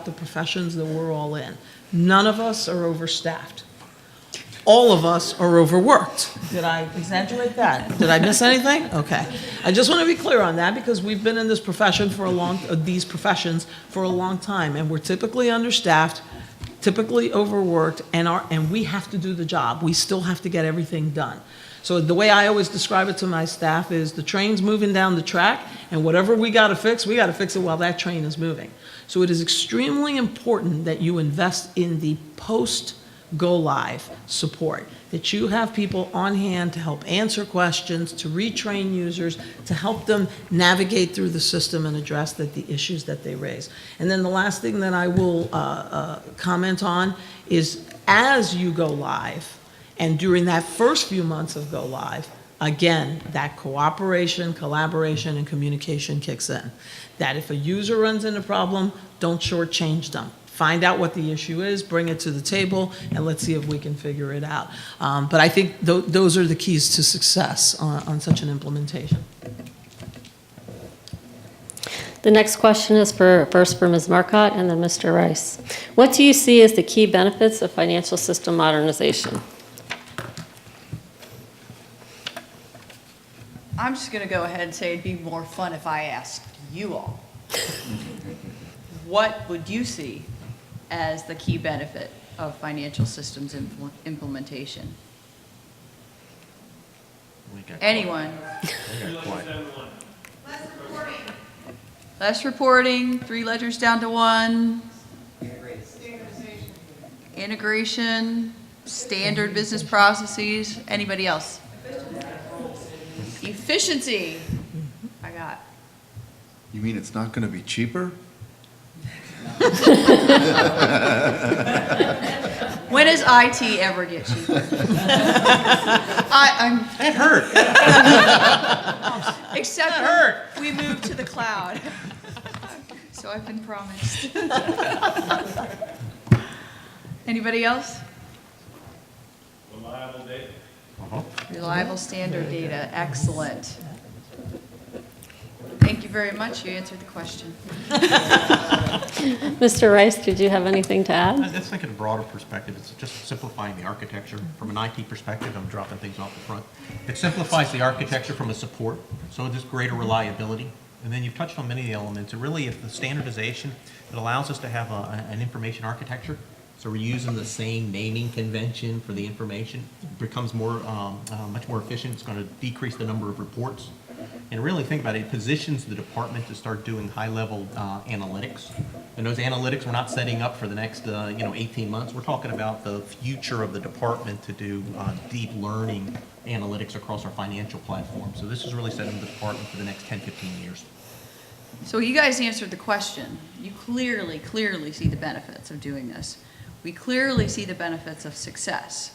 the professions that we're all in. None of us are overstaffed. All of us are overworked. Did I exaggerate that? Did I miss anything? Okay. I just want to be clear on that because we've been in this profession for these professions for a long time, and we're typically understaffed, typically overworked, and we have to do the job. We still have to get everything done. So the way I always describe it to my staff is the train's moving down the track, and whatever we got to fix it while that train is moving. So it is extremely important that you invest in the post-go-live support, that you have people on hand to help answer questions, to retrain users, to help them navigate through the system and address the issues that they raise. And then the last thing that I will comment on is as you go live, and during that first few months of go live, again, that cooperation, collaboration, and communication kicks in. That if a user runs into a problem, don't shortchange them. Find out what the issue is, bring it to the table, and let's see if we can figure it out. But I think those are the keys to success on such an implementation. The next question is first for Ms. Marcotte and then Mr. Rice. What do you see as the key benefits of financial system modernization? I'm just going to go ahead and say it'd be more fun if I asked you all. What would you see as the key benefit of financial systems implementation? Anyone? Less reporting, 3 ledgers down to 1. Integration, standard business processes. Anybody else? Efficiency. I got. You mean it's not going to be cheaper? When does IT ever get cheaper? That hurt. Except That we moved to the cloud. So I've been promised. Anybody else? Reliable data. Reliable standard data. Excellent. Thank you very much. You answered the question. Mr. Rice, did you have anything to add? Let's think in a broader perspective. It's just simplifying the architecture. From an IT perspective, I'm dropping things off the front. It simplifies the architecture from a support, so there's greater reliability. And then you've touched on many of the elements. It really is the standardization. It allows us to have an information architecture. So we're using the same naming convention for the information. It becomes much more efficient. It's going to decrease the number of reports. And really think about it, it positions the department to start doing high-level analytics. And those analytics we're not setting up for the next 18 months. We're talking about the future of the department to do deep learning analytics across our financial platform. So this is really setting the department for the next 10, 15 years. So you guys answered the question. You clearly see the benefits of doing this. We clearly see the benefits of success.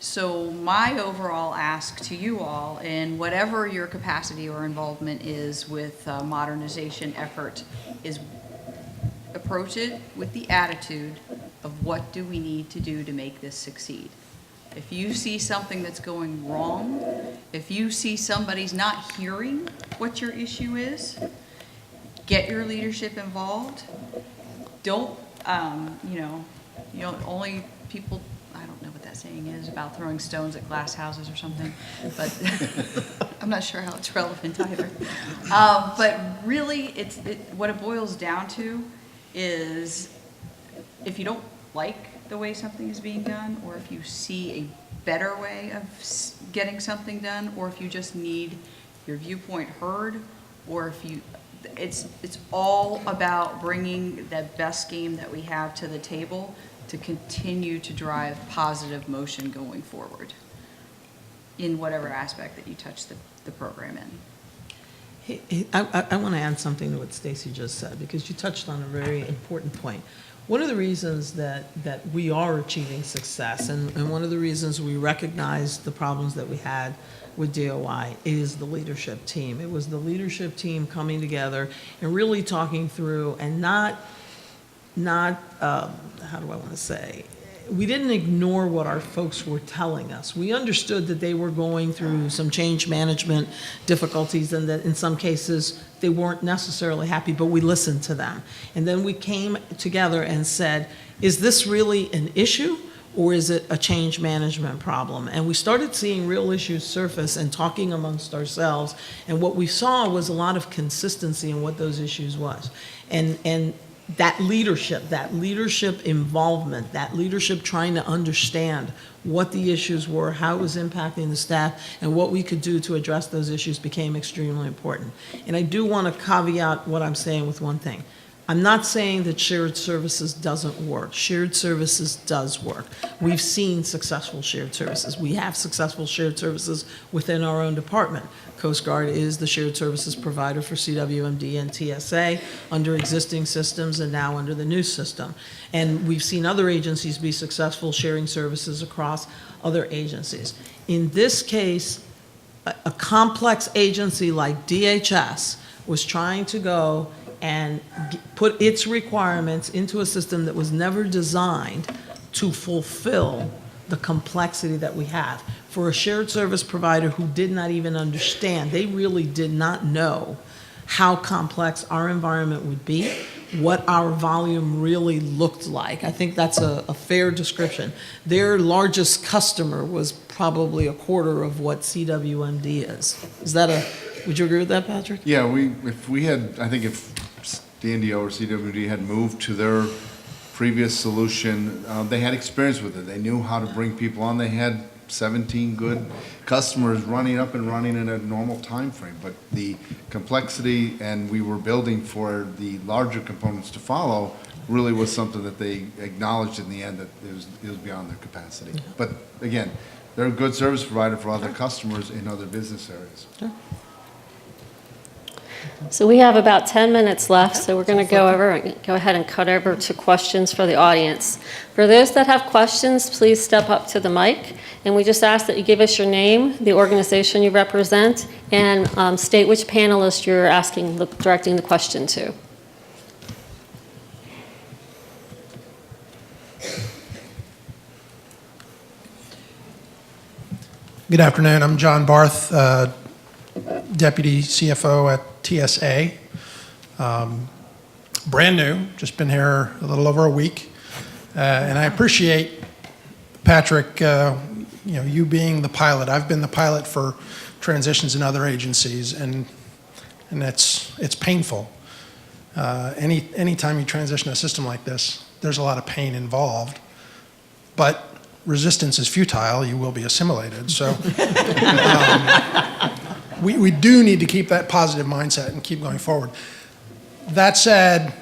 So my overall ask to you all, in whatever your capacity or involvement is with modernization effort, is approach it with the attitude of what do we need to do to make this succeed. If you see something that's going wrong, if you see somebody's not hearing what your issue is, get your leadership involved. Don't, only people, I don't know what that saying is about throwing stones at glass houses or something, but I'm not sure how it's relevant either. But really, what it boils down to is if you don't like the way something is being done, or if you see a better way of getting something done, or if you just need your viewpoint heard, or if you, it's all about bringing the best game that we have to the table to continue to drive positive motion going forward in whatever aspect that you touch the program in. I want to add something to what Stacy just said, because you touched on a very important point. One of the reasons that we are achieving success, and one of the reasons we recognize the problems that we had with DOI, is the leadership team. It was the leadership team coming together and really talking through, and not how do I want to say, we didn't ignore what our folks were telling us. We understood that they were going through some change management difficulties and that in some cases they weren't necessarily happy, but we listened to them. And then we came together and said, is this really an issue or is it a change management problem? And we started seeing real issues surface and talking amongst ourselves. And what we saw was a lot of consistency in what those issues was. And that leadership involvement, that leadership trying to understand what the issues were, how it was impacting the staff, and what we could do to address those issues became extremely important. And I do want to caveat what I'm saying with one thing. I'm not saying that shared services doesn't work. Shared services does work. We've seen successful shared services. We have successful shared services within our own department. Coast Guard is the shared services provider for CWMD and TSA under existing systems and now under the new system. And we've seen other agencies be successful sharing services across other agencies. In this case, a complex agency like DHS was trying to go and put its requirements into a system that was never designed to fulfill the complexity that we have. For a shared service provider who did not even understand, they really did not know how complex our environment would be, what our volume really looked like. I think that's a fair description. Their largest customer was probably a quarter of what CWMD is. Would you agree with that, Patrick? Yeah, I think if DNDO or CWD had moved to their previous solution, they had experience with it. They knew how to bring people on. They had 17 good customers up and running in a normal time frame. But the complexity, and we were building for the larger components to follow, really was something that they acknowledged in the end that it was beyond their capacity. But again, they're a good service provider for other customers in other business areas. Sure. So we have about 10 minutes left, so we're going to go ahead and cut over to questions for the audience. For those that have questions, please step up to the mic, and we just ask that you give us your name, the organization you represent, and state which panelist you're directing the question to. Good afternoon. I'm John Barth, Deputy CFO at TSA. Brand new, just been here a little over a week. And I appreciate, Patrick, you being the pilot. I've been the pilot for transitions in other agencies, and it's painful. Anytime you transition a system like this, there's a lot of pain involved. But resistance is futile, you will be assimilated. So we do need to keep that positive mindset and keep going forward. That said,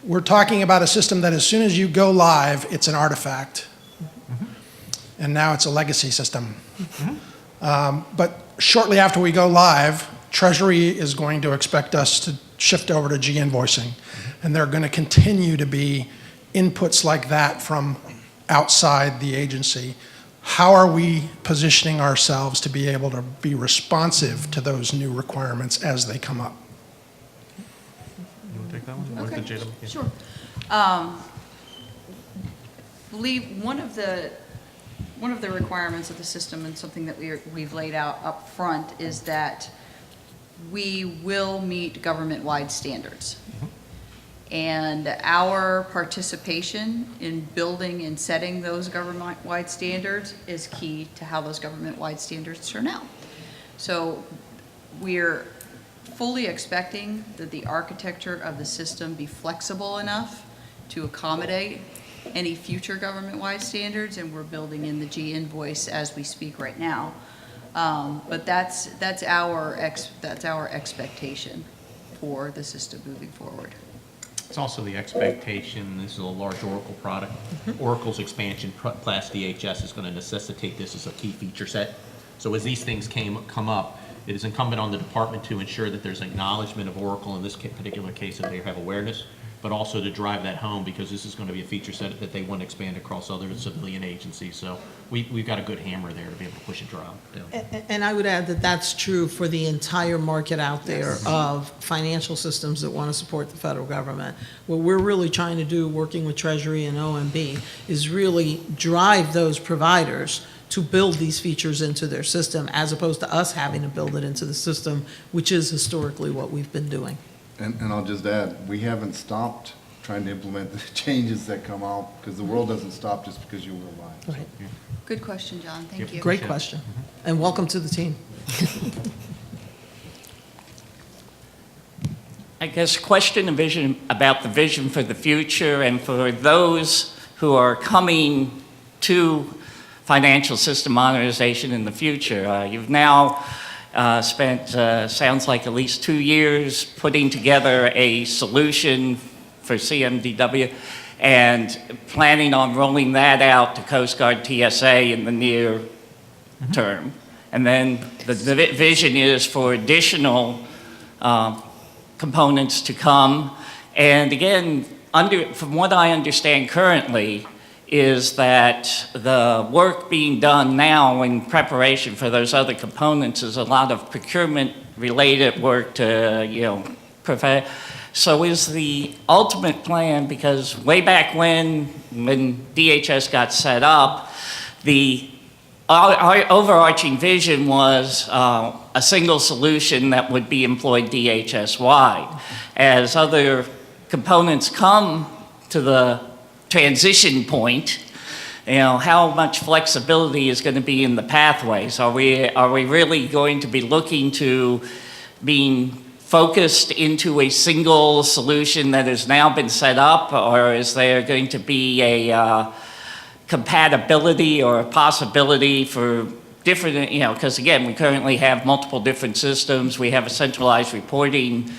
we're talking about a system that as soon as you go live, it's an artifact. And now it's a legacy system. But shortly after we go live, Treasury is going to expect us to shift over to G-invoicing. And there are going to continue to be inputs like that from outside the agency. How are we positioning ourselves to be able to be responsive to those new requirements as they come up? You want to take that one? Or Okay, the Jada? Yeah. sure. Believe one of the requirements of the system and something that we've laid out up front is that we will meet government-wide standards. And our participation in building and setting those government-wide standards is key to how those government-wide standards turn out. So we're fully expecting that the architecture of the system be flexible enough to accommodate any future government-wide standards, and we're building in the G-invoice as we speak right now. But that's our expectation for the system moving forward. It's also the expectation, this is a large Oracle product. Oracle's expansion past DHS is going to necessitate this as a key feature set. So as these things come up, it is incumbent on the department to ensure that there's acknowledgement of Oracle in this particular case, that they have awareness. but also to drive that home, because this is going to be a feature set that they want to expand across other civilian agencies. So we've got a good hammer there to be able to push it down. And I would add that that's true for the entire market out there of financial systems that want to support the federal government. What we're really trying to do, working with Treasury and OMB, is really drive those providers to build these features into their system, as opposed to us having to build it into the system, which is historically what we've been doing. And I'll just add, we haven't stopped trying to implement the changes that come out, because the world doesn't stop just because you will buy. Right. Good question, John, thank you. Great question. And welcome to the team. I guess question and vision about the vision for the future, and for those who are coming to financial system modernization in the future. You've now spent, sounds like at least 2 years putting together a solution for CMDW and planning on rolling that out to Coast Guard TSA in the near term. And then the vision is for additional components to come. And again, from what I understand currently, is that the work being done now in preparation for those other components is a lot of procurement-related work to, prepare. So is the ultimate plan, because way back when DHS got set up, our overarching vision was a single solution that would be employed DHS-wide. As other components come to the transition point, how much flexibility is going to be in the pathways? Are we really going to be looking to being focused into a single solution that has now been set up, or is there going to be a compatibility or a possibility for different, because again, we currently have multiple different systems. We have a centralized reporting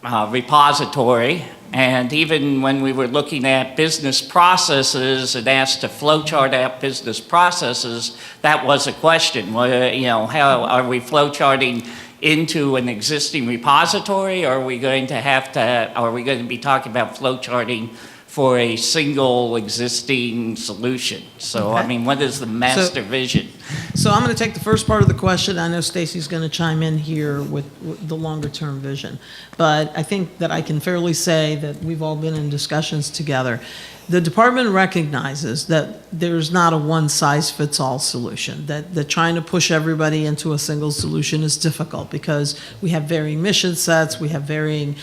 repository. And even when we were looking at business processes and asked to flowchart out business processes, that was a question. How are we flowcharting into an existing repository, or are we going to be talking about flowcharting for a single existing solution? So, Okay. what is the master vision? So I'm going to take the first part of the question. I know Stacy's going to chime in here with the longer-term vision. But I think that I can fairly say that we've all been in discussions together. The department recognizes that there's not a one-size-fits-all solution, that trying to push everybody into a single solution is difficult, because we have varying mission sets, we have varying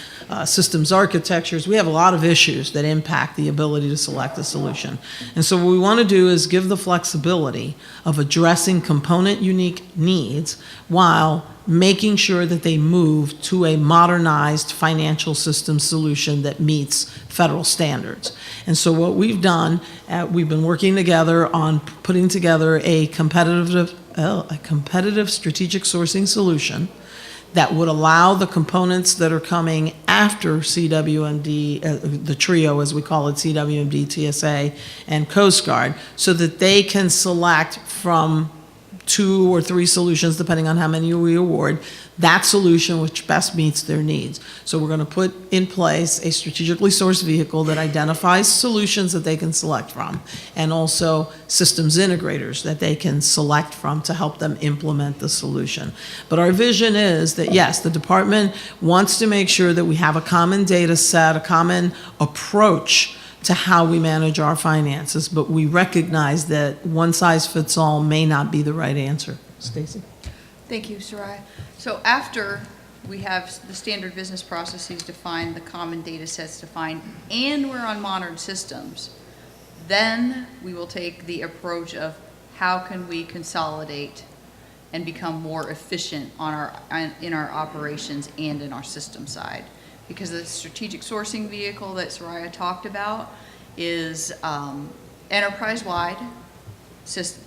systems architectures, we have a lot of issues that impact the ability to select a solution. And so what we want to do is give the flexibility of addressing component unique needs while making sure that they move to a modernized financial system solution that meets federal standards. And so what we've done, we've been working together on putting together a competitive strategic sourcing solution that would allow the components that are coming after CWMD, the trio as we call it, CWMD, TSA, and Coast Guard, so that they can select from 2 or 3 solutions, depending on how many we award, that solution which best meets their needs. So we're going to put in place a strategically sourced vehicle that identifies solutions that they can select from, and also systems integrators that they can select from to help them implement the solution. But our vision is that, yes, the department wants to make sure that we have a common data set, a common approach to how we manage our finances, but we recognize that one size fits all may not be the right answer. Stacy? Thank you, Soraya. So after we have the standard business processes defined, the common data sets defined, and we're on modern systems, then we will take the approach of how can we consolidate and become more efficient in our operations and in our system side. Because the strategic sourcing vehicle that Soraya talked about is enterprise-wide,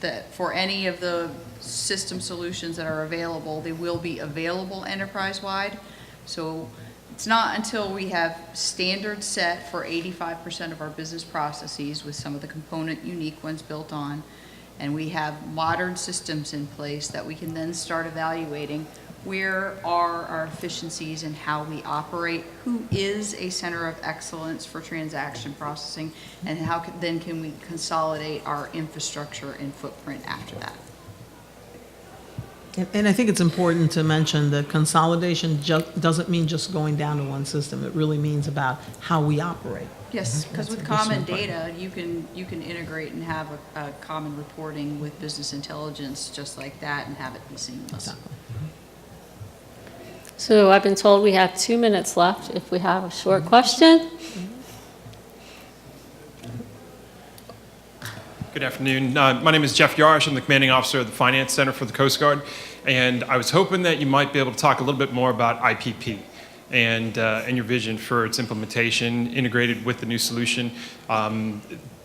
that for any of the system solutions that are available, they will be available enterprise-wide. So it's not until we have standards set for 85% of our business processes with some of the component unique ones built on, and we have modern systems in place that we can then start evaluating where are our efficiencies in how we operate, who is a center of excellence for transaction processing, and then can we consolidate our infrastructure and footprint after that. And I think it's important to mention that consolidation doesn't mean just going down to one system. It really means about how we operate. Yes, because with common data, you can integrate and have a common reporting with business intelligence just like that and have it be seamless. Exactly. So I've been told we have 2 minutes left if we have a short question. Good afternoon. My name is Jeff Yarish. I'm the commanding officer of the Finance Center for the Coast Guard. And I was hoping that you might be able to talk a little bit more about IPP and your vision for its implementation integrated with the new solution.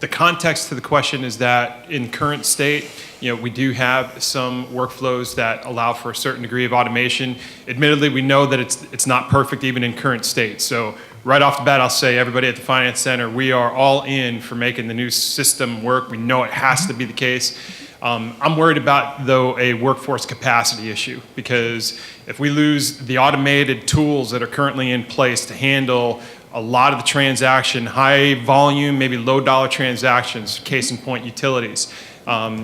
The context to the question is that in current state, we do have some workflows that allow for a certain degree of automation. Admittedly, we know that it's not perfect even in current state. So right off the bat, I'll say everybody at the Finance Center, we are all in for making the new system work. We know it has to be the case. I'm worried about, though, a workforce capacity issue, because if we lose the automated tools that are currently in place to handle a lot of the transaction, high volume, maybe low dollar transactions, case in point utilities.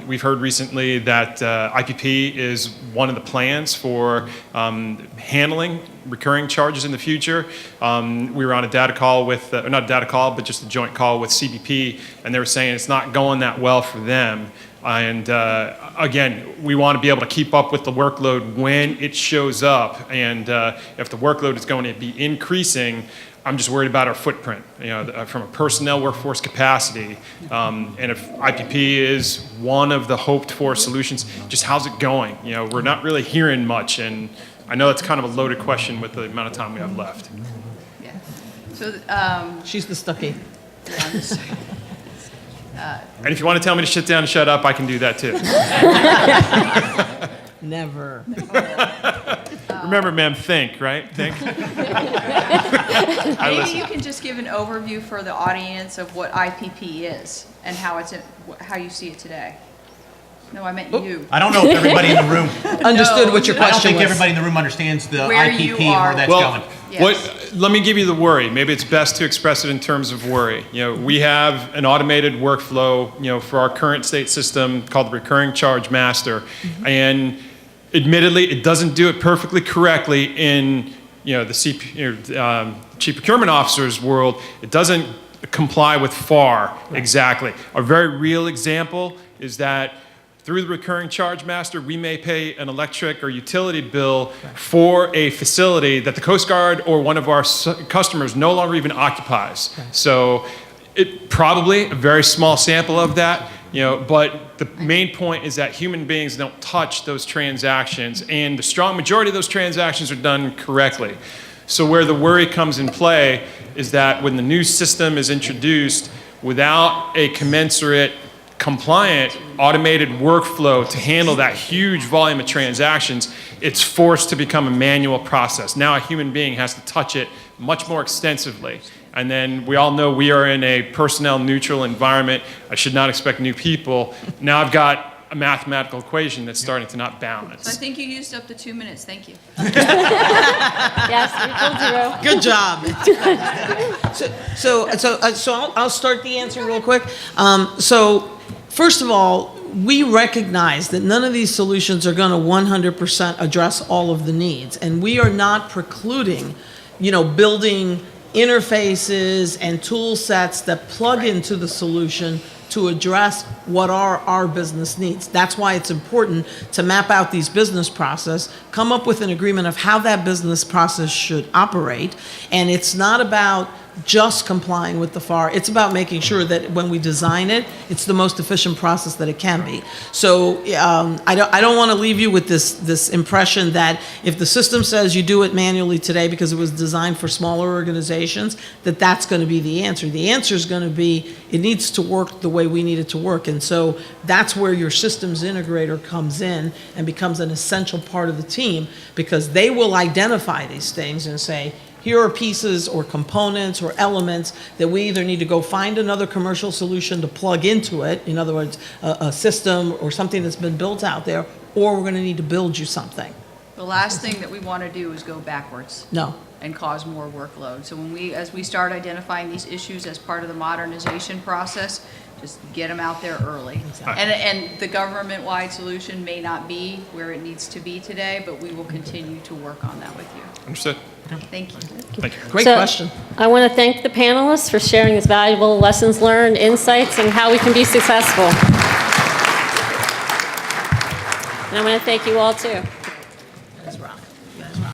We've heard recently that IPP is one of the plans for handling recurring charges in the future. We were on a data call with, not a data call, but just a joint call with CBP, and they were saying it's not going that well for them. And again, we want to be able to keep up with the workload when it shows up. And if the workload is going to be increasing, I'm just worried about our footprint, from a personnel workforce capacity. And if IPP is one of the hoped for solutions, just how's it going? We're not really hearing much. And I know that's kind of a loaded question with the amount of time we have left. Yeah. So, She's the stucky. And if you want to tell me to sit down and shut up, I can do that too. Never. Remember, ma'am, think, right? Think. maybe you can just give an overview for the audience of what IPP is and how you see it today. No, I meant you. I don't know if everybody in the room, Understood what your I don't question think was. everybody in the room understands the Where you IPP and are. where that's Well, going. Yes. let me give you the worry. Maybe it's best to express it in terms of worry. We have an automated workflow, for our current state system called the Recurring Charge Master, and admittedly, it doesn't do it perfectly correctly in the Chief Procurement Officer's world. It doesn't comply with FAR exactly. A very real example is that through the Recurring Charge Master, we may pay an electric or utility bill for a facility that the Coast Guard or one of our customers no longer even occupies. So it probably a very small sample of that, but the main point is that human beings don't touch those transactions, and the strong majority of those transactions are done correctly. So where the worry comes in play is that when the new system is introduced without a commensurate compliant automated workflow to handle that huge volume of transactions, it's forced to become a manual process. Now a human being has to touch it much more extensively. And then we all know we are in a personnel neutral environment. I should not expect new people. Now I've got a mathematical equation that's starting to not So I balance. think you used up the 2 minutes. Thank you. Yes, we told you. Good job. So I'll start the answer real quick. So first of all, we recognize that none of these solutions are going to 100% address all of the needs, and we are not precluding, building interfaces and tool sets that plug into the solution to address what are our business needs. That's why it's important to map out these business process, come up with an agreement of how that business process should operate, and it's not about just complying with the FAR. It's about making sure that when we design it, it's the most efficient process that it can be. So I don't want to leave you with this impression that if the system says you do it manually today because it was designed for smaller organizations, that's going to be the answer. The answer is going to be it needs to work the way we need it to work. And so that's where your systems integrator comes in and becomes an essential part of the team, because they will identify these things and say, here are pieces or components or elements that we either need to go find another commercial solution to plug into it, in other words, a system or something that's been built out there, or we're going to need to build you something. The last thing that we want to do is go backwards No. and cause more workload. So as we start identifying these issues as part of the modernization process, just get them out there early. And the government-wide solution may not be where it needs to be today, but we will continue to work on that with you. Understood. Thank you. Thank you. Great So, question. I want to thank the panelists for sharing these valuable lessons learned, insights, and how we can be successful. And I want to thank you all too.